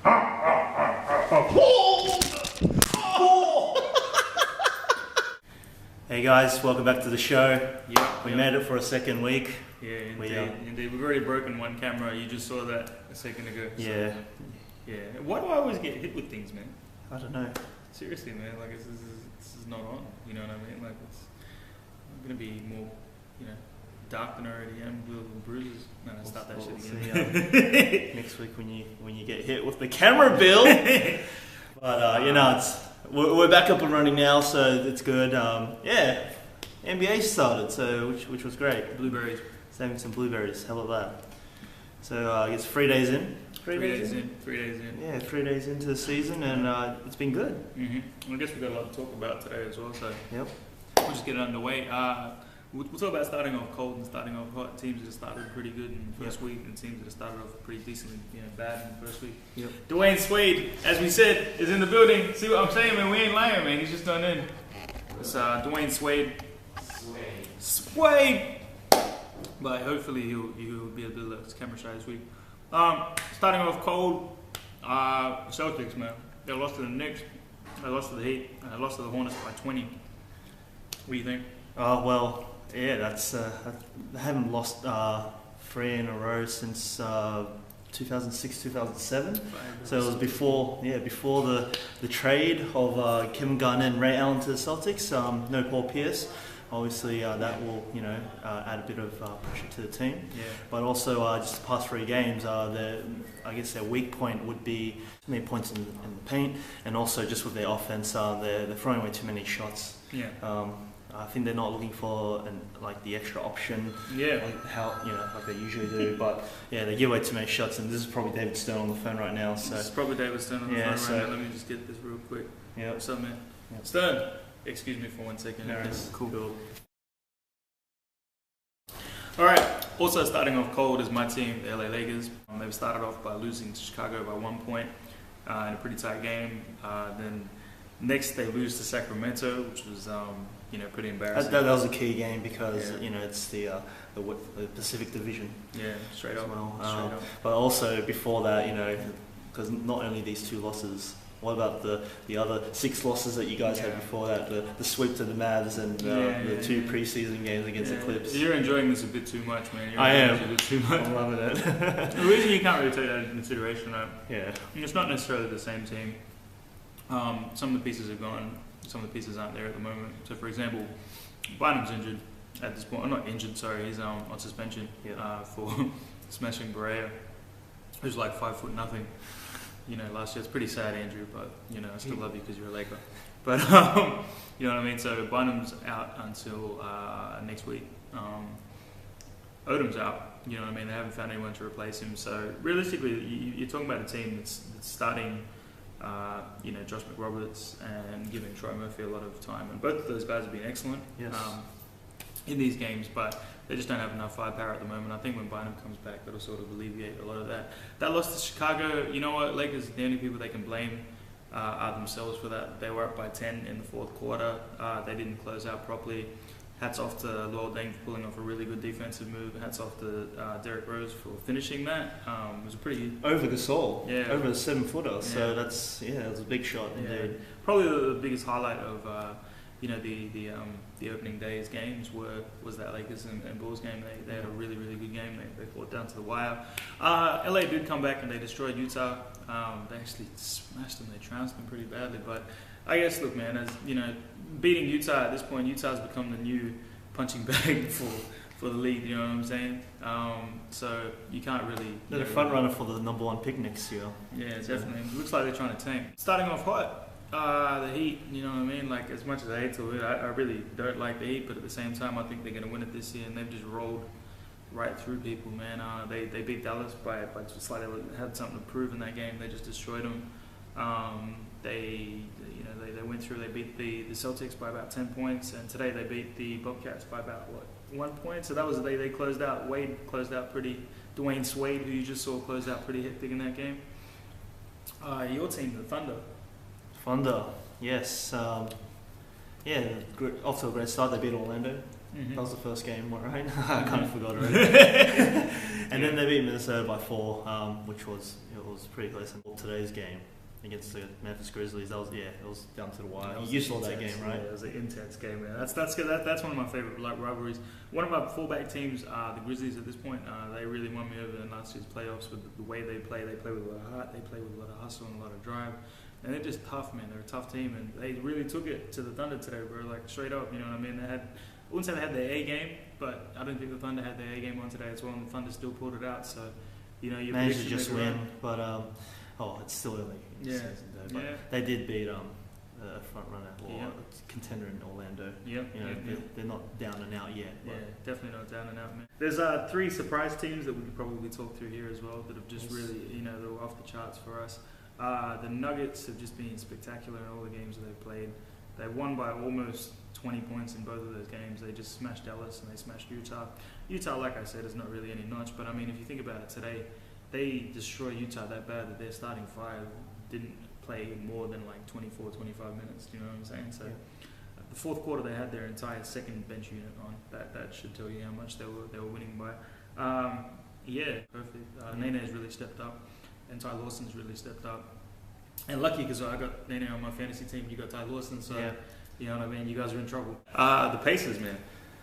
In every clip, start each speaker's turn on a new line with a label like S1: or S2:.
S1: Hey guys, welcome back to the show.
S2: We
S1: made it for a second week.
S2: Yeah, indeed. We've already broken one camera. You just saw that a second ago. So,
S1: Yeah.
S2: Yeah. Why do I always get hit with things, man?
S1: I don't know.
S2: Seriously, man. Like this is not on. You know what I mean? Like I'm gonna be more, dark than I already am with bruises. Man, I start that shit again.
S1: Next week when you get hit with the camera, Bill. But we're back up and running now, so it's good. NBA started, so which was great.
S2: Blueberries.
S1: Saving some blueberries, hell of that. So it's 3 days in.
S2: 3 days in. 3 days in.
S1: Yeah, 3 days into the season, and it's been good.
S2: I guess we've got a lot to talk about today as well. So
S1: yep.
S2: We'll just get it underway. We'll talk about starting off cold and starting off hot. Teams that have started pretty good in the first week, and teams that have started off pretty decently, bad in the first week.
S1: Yep.
S2: Dwayne Swade, as we said, is in the building. See what I'm saying, man? We ain't lying, man. He's just done in. It's Dwayne Swade. Swade. But hopefully he'll be a bit less camera shy this week. Starting off cold, Celtics, man. They lost to the Knicks. They lost to the Heat. And they lost to the Hornets by 20. What do you think?
S1: Well, yeah, that's they haven't lost 3 in a row since 2006, 2007. So it was before the trade of Kevin Garnett and Ray Allen to the Celtics. No Paul Pierce. Obviously, that will add a bit of pressure to the team.
S2: Yeah.
S1: But also, just the past 3 games, I guess their weak point would be too many points in the paint, and also just with their offense, they're throwing away too many shots.
S2: Yeah.
S1: I think they're not looking for the extra option, like they usually do. But yeah, they give away too many shots, and this is probably David Stern on the phone right now. So
S2: this is probably David Stern on the phone right now. Let me just get this real quick.
S1: Yeah.
S2: What's up, man?
S1: Yep.
S2: Stern, excuse me for 1 second.
S1: No, it's cool.
S2: All right. Also starting off cold is my team, the LA Lakers. They've started off by losing to Chicago by 1 point in a pretty tight game. Then next they lose to Sacramento, which was pretty embarrassing.
S1: That was a key game because it's the Pacific Division.
S2: Yeah, straight up.
S1: Well. But also before that, because not only these 2 losses. What about the other 6 losses that you guys had before that? The sweep to the Mavs and the 2 preseason games against the Clips.
S2: You're enjoying this a bit too much, man.
S1: I am.
S2: A bit too much.
S1: I'm loving it.
S2: The reason you can't really take that into consideration, right?
S1: Yeah.
S2: It's not necessarily the same team. Some of the pieces are gone. Some of the pieces aren't there at the moment. So, for example, Bynum's injured at this point. I'm not injured, sorry. He's on suspension for smashing Berea, who's like 5'0". Last year. It's pretty sad, Andrew, but I still love you because you're a Laker. But you know what I mean. So Bynum's out until next week. Odom's out. You know what I mean. They haven't found anyone to replace him. So realistically, you're talking about a team that's starting. Josh McRoberts and giving Troy Murphy a lot of time, and both of those guys have been excellent in these games, but they just don't have enough firepower at the moment. I think when Bynum comes back, that'll sort of alleviate a lot of that. That loss to Chicago, you know what, Lakers, the only people they can blame are themselves for that. They were up by 10 in the 4th quarter. They didn't close out properly. Hats off to Luol Deng for pulling off a really good defensive move. Hats off to Derrick Rose for finishing that. It was a pretty...
S1: Over Gasol.
S2: Yeah.
S1: Over a 7-footer. So that's, it was a big shot indeed.
S2: Probably the biggest highlight of, the opening day's games was that Lakers and Bulls game. They had a really, really good game. They fought down to the wire. LA did come back and they destroyed Utah. They actually smashed them. They trounced them pretty badly. But I guess, look, man, as beating Utah at this point, Utah's become the new punching bag for the league. You know what I'm saying? So you can't really.
S1: They're the front runner for the number 1 pick next year.
S2: Yeah, definitely. It looks like they're trying to tank. Starting off hot, the Heat. You know what I mean? Like, as much as I hate to it, I really don't like the Heat. But at the same time, I think they're going to win it this year, and they've just rolled right through people, man. They beat Dallas by just like they had something to prove in that game. They just destroyed them. They went through. They beat the Celtics by about 10 points, and today they beat the Bobcats by about 1 point. So that was they closed out. Wade closed out pretty. Dwayne Swade, who you just saw, closed out pretty hectic in that game. Your team, the Thunder.
S1: Thunder, yes. Yeah, off to a great start. They beat Orlando.
S2: Mm-hmm.
S1: That was the first game, right? I kind of forgot already. And then they beat Minnesota by 4, which was pretty close. And today's game against the Memphis Grizzlies, it was down to the wire. You saw that game, right?
S2: Yeah, it was an intense game, man. That's one of my favorite rivalries. One of my fallback teams, the Grizzlies at this point, they really won me over in last year's playoffs with the way they play. They play with a lot of heart, they play with a lot of hustle and a lot of drive. And they're just tough, man. They're a tough team, and they really took it to the Thunder today, bro. Like, straight up, you know what I mean? I wouldn't say they had their A game, but I don't think the Thunder had their A game on today as well, and the Thunder still pulled it out. So, you know, you
S1: managed to just win, but it's still early.
S2: Yeah,
S1: but they did beat a front runner or contender in Orlando.
S2: Yeah,
S1: they're not down and out yet.
S2: Yeah, definitely not down and out, man. There's 3 surprise teams that we could probably talk through here as well that have just really, they were off the charts for us. The Nuggets have just been spectacular in all the games that they've played. They won by almost 20 points in both of those games. They just smashed Dallas and they smashed Utah. Utah, like I said, is not really any notch, but I mean, if you think about it today, they destroy Utah that bad that their starting 5 didn't play more than like 24, 25 minutes. Do you know what I'm saying? So the fourth quarter, they had their entire second bench unit on. That should tell you how much they were winning by. Perfect. Nene's really stepped up, and Ty Lawson's really stepped up. And lucky because I got Nene on my fantasy team, you got Ty Lawson, so you know what I mean. You guys are in trouble. The Pacers, man.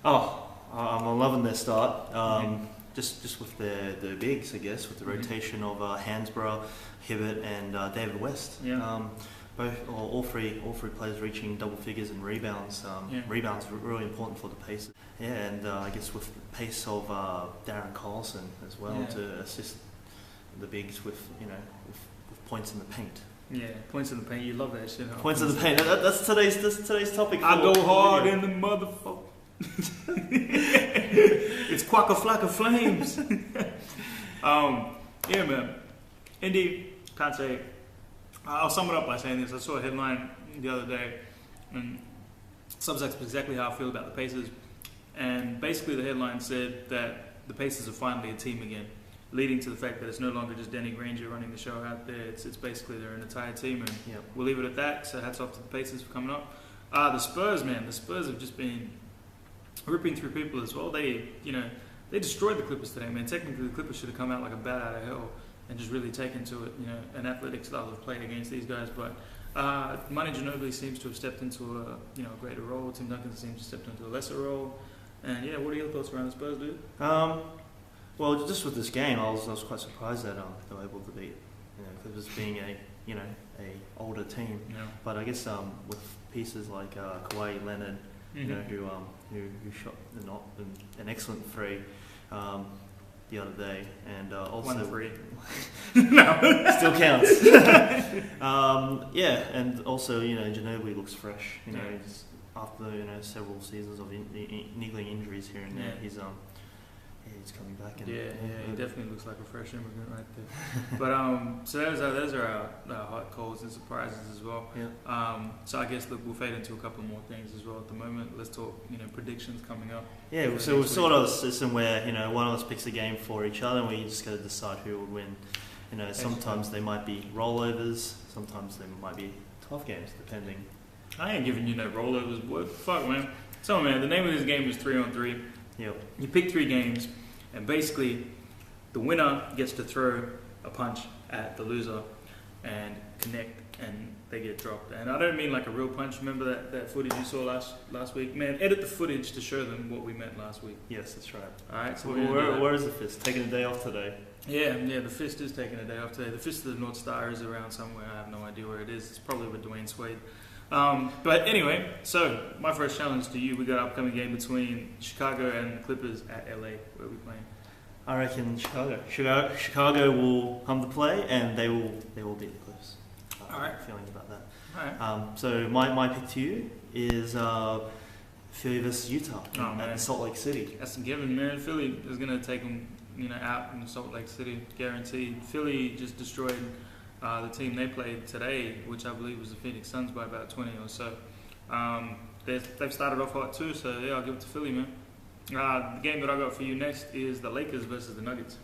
S1: I'm loving their start. Just with the bigs, I guess, with the rotation of Hansborough, Hibbert, and David West. All three players reaching double figures in rebounds. Rebounds are really important for the Pacers. Yeah, and I guess with the pace of Darren Collison as well to assist the bigs with points in the paint. Yeah,
S2: points in the paint. You love that shit. Huh?
S1: Points in the paint. That's today's topic.
S2: I go hard in the motherfucker. It's Kwokka Flocka Flames. Man. Indy, can't say. I'll sum it up by saying this. I saw a headline the other day, and sums up exactly how I feel about the Pacers. And basically, the headline said that the Pacers are finally a team again, leading to the fact that it's no longer just Danny Granger running the show out there. It's basically they're an entire team, and we'll leave it at that. So hats off to the Pacers for coming up. The Spurs, man. The Spurs have just been ripping through people as well. They destroyed the Clippers today, man. Technically, the Clippers should have come out like a bat out of hell and just really taken to it, an athletic style of play against these guys. But Manu Ginobili seems to have stepped into a greater role. Tim Duncan seems to have stepped into a lesser role. And what are your thoughts around the Spurs, dude?
S1: Well, just with this game, I was quite surprised that they were able to beat Clippers being a older team.
S2: Yeah.
S1: But I guess with pieces like Kawhi Leonard, who shot an excellent 3 the other day, and also
S2: 1 3.
S1: No, still counts. And also Ginobili looks fresh. He's, after several seasons of niggling injuries here and there, he's coming back. And,
S2: he definitely looks like a fresh immigrant right there. But so those are our hot calls and surprises as well. Yeah. So I guess we'll fade into a couple more things as well at the moment. Let's talk predictions coming up. Yeah.
S1: So we're sort of a system where one of us picks a game for each other, and we just got to decide who will win. Sometimes they might be rollovers, sometimes they might be tough games, depending.
S2: I ain't giving you no rollovers. What the fuck, man? So, man, the name of this game is 3-on-3.
S1: Yep.
S2: You pick 3 games, and basically, the winner gets to throw a punch at the loser and connect, and they get dropped. And I don't mean like a real punch. Remember that footage you saw last week? Man, edit the footage to show them what we meant last week.
S1: Yes, that's right.
S2: All right. So
S1: where is the fist? Taking a day off today.
S2: Yeah. The fist is taking a day off today. The fist of the North Star is around somewhere. I have no idea where it is. It's probably with Dwayne Swade. But anyway, so my first challenge to you, we got an upcoming game between Chicago and the Clippers at LA. Where are we playing?
S1: I reckon Chicago. Chicago will come to play, and they will beat the Clippers.
S2: All right.
S1: Feelings about that.
S2: All right.
S1: So my pick to you is Philly versus Utah at Salt Lake City.
S2: That's a given, man. Philly is going to take them, out in Salt Lake City, guaranteed. Philly just destroyed the team they played today, which I believe was the Phoenix Suns, by about 20 or so. They've started off hot too, so I'll give it to Philly, man. The game that I got for you next is the Lakers versus the Nuggets.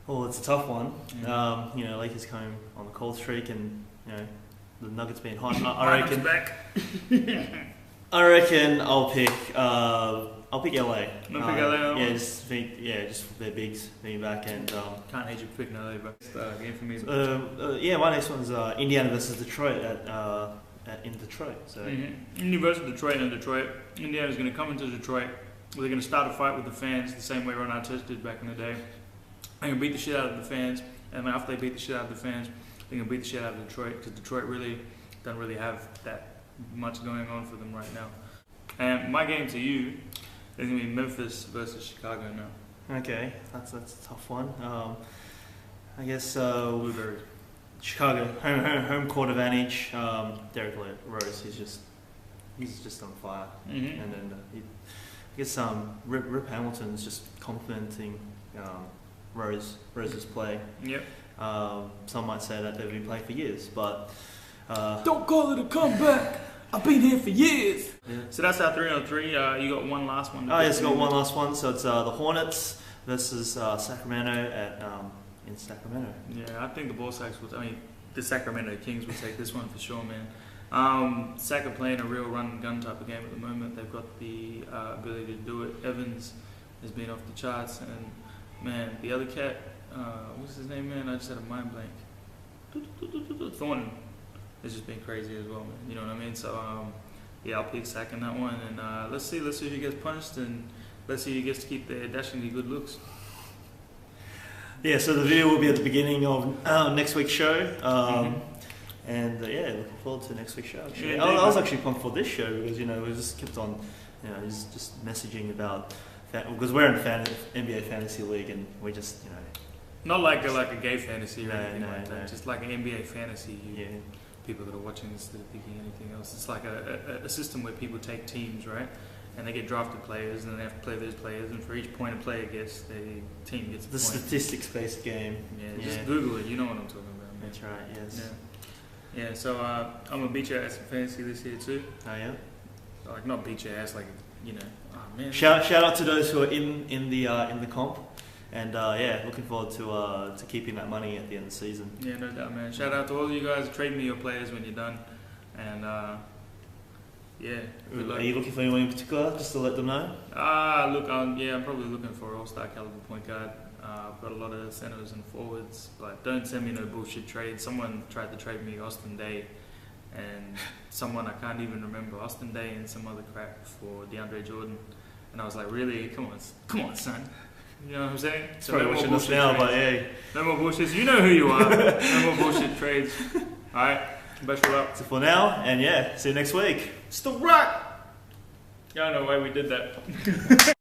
S1: Oh, it's a tough one. Mm-hmm. Lakers coming on the cold streak, and the Nuggets being hot. I reckon.
S2: Back.
S1: I reckon I'll pick LA.
S2: Pick LA
S1: Yeah, just their bigs being back and
S2: can't hate you for picking LA, but game for me.
S1: yeah, my next one's Indiana versus Detroit in Detroit. So
S2: Indy versus Detroit in Detroit. Indiana's going to come into Detroit. They're going to start a fight with the fans the same way Ron Artest did back in the day. They're going to beat the shit out of the fans, and after they beat the shit out of the fans, they're going to beat the shit out of Detroit because Detroit really doesn't really have that much going on for them right now. And my game to you is going to be Memphis versus Chicago now.
S1: Okay, that's a tough one. I guess
S2: Blueberry.
S1: Chicago home court advantage. Derrick Rose, he's just on fire, and then I guess Rip Hamilton's just complimenting Rose's play.
S2: Yep.
S1: Some might say that they've been playing for years, but
S2: don't call it a comeback. I've been here for years.
S1: Yeah.
S2: So that's our 3-on-3. You got one last one.
S1: Yes, got one last one. So it's the Hornets versus Sacramento in Sacramento.
S2: Yeah, I think the Ball Sacks will. I mean, the Sacramento Kings will take this one for sure, man. Sac are playing a real run and gun type of game at the moment. They've got the ability to do it. Evans has been off the charts, and man, the other cat, what's his name, man? I just had a mind blank. Thornton has just been crazy as well, man. You know what I mean? So yeah, I'll pick Sac in that one, and let's see who gets punched, and let's see who gets to keep their dashingly good looks.
S1: Yeah, so the video will be at the beginning of next week's show. And yeah, looking forward to next week's show. Actually.
S2: Yeah,
S1: I was actually pumped for this show because we just kept on, he's just messaging about because we're in NBA fantasy league and we just
S2: not like a gay fantasy or
S1: No,
S2: anything
S1: no,
S2: like that.
S1: no.
S2: Just like an NBA fantasy.
S1: yeah.
S2: People that are watching instead of thinking anything else. It's like a system where people take teams, right? And they get drafted players, and then they have to play those players, and for each point a player gets, the team gets a
S1: The
S2: point.
S1: statistics-based game.
S2: Yeah, just Google it. You know what I'm talking about, man.
S1: That's right. Yes.
S2: Yeah. So I'm gonna beat your ass in fantasy this year too.
S1: Oh yeah.
S2: Like not beat your ass, like oh man.
S1: Shout out to those who are in the comp, and yeah, looking forward to keeping that money at the end of the season.
S2: Yeah, no doubt, man. Shout out to all of you guys. Trade me your players when you're done, and yeah. Good luck.
S1: Are you looking for anyone in particular, just to let them know?
S2: Look, I'm probably looking for an all-star caliber point guard. I've got a lot of centers and forwards, but don't send me no bullshit trade. Someone tried to trade me Austin Day, and someone I can't even remember, Austin Day and some other crap for DeAndre Jordan, and I was like, really? Come on, son. You know what I'm saying? So
S1: Probably watching us now, but yeah.
S2: No more bullshit. You know who you are. No more bullshit trades. All right. Best of luck.
S1: So for now, and yeah, see you next week.
S2: Still rock. Y'all know why we did that.